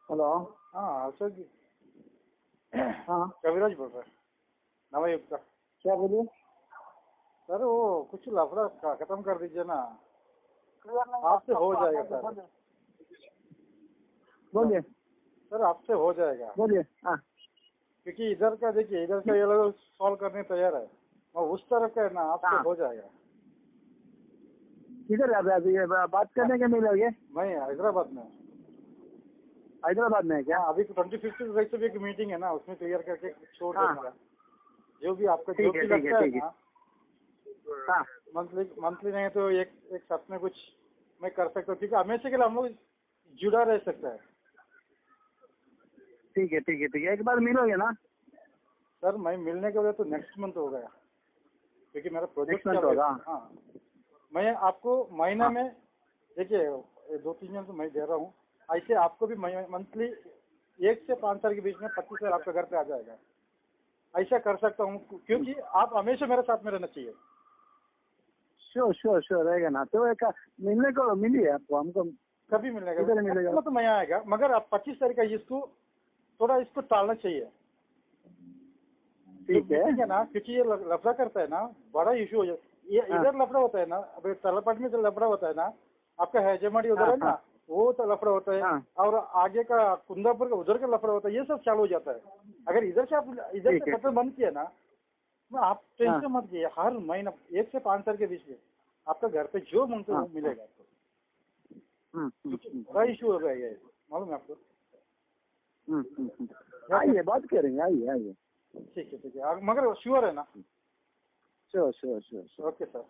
Hello. हाँ अशोक जी। हाँ कविराज बोल रहे हैं नवयुग का। क्या बोलिए? सर वो कुछ लफड़ा खत्म कर दीजिए ना, क्लियर नहीं आपसे हो जाएगा आपका सर। बोलिए सर आपसे हो जाएगा, बोलिए। हाँ क्योंकि इधर का देखिए, इधर का ये लोग सॉल्व करने तैयार है और उस तरफ का है ना, आपसे हाँ। हो जाएगा। किधर है अभी? ये बात करने के नहीं लगे? मैं हैदराबाद में हूँ। हैदराबाद में है क्या? हाँ अभी 25 तारीख से भी एक मीटिंग है ना, उसमें क्लियर करके छोड़ हाँ देना। जो भी आपका जो ठीक है भी ठीक है लगता है ठीक है। ना, हाँ मंथली नहीं तो एक साथ में कुछ मैं कर सकता हूँ, क्योंकि हमेशा के लिए हम लोग जुड़ा रह सकता है। ठीक है ठीक है ठीक है। एक बार मिलोगे ना? सर मैं मिलने के लिए तो नेक्स्ट मंथ हो गया, क्योंकि मेरा प्रोजेक्ट नेक्स्ट मंथ चल होगा। रहा है। हाँ मैं आपको महीना हाँ में देखिए 2-3 दिन तो मैं दे रहा हूँ, ऐसे आपको भी मंथली 1 से 5 साल के बीच में 25,000 आपके घर पे आ जाएगा। ऐसा कर सकता हूँ, क्योंकि आप हमेशा मेरे साथ में रहना चाहिए। श्योर श्योर श्योर रहेगा ना। तो एक मिलने को मिलिए आपको, हमको कभी मिलेगा किधर मिलेगा? तो मैं आएगा, मगर आप 25 तारीख का इसको थोड़ा इसको टालना चाहिए। जो ठीक है। मीटिंग है ना, क्योंकि ये लफड़ा करता है ना, बड़ा इशू हो जाए। ये हाँ इधर लफड़ा होता है ना, अब तलपट में जो लफड़ा होता है ना, आपका हैजमाड़ी उधर हाँ है हाँ ना, वो तो लफड़ा होता है। हाँ और आगे का कुंदापुर का उधर का लफड़ा होता है, ये सब चालू हो जाता है। अगर इधर से आप इधर ठीक से है। खत्म बंद किया ना, तो आप हाँ टेंशन मत कीजिए। हर महीना 1 से 5 साल के बीच में आपका घर पे जो मांगते हाँ वो मिलेगा आपको, क्योंकि बड़ा हम्म। इशू हो गया है, मालूम है आपको। आइए बात करेंगे, आइए आइए। ठीक है मगर श्योर है ना? Sure sure sure sure. Okay sir.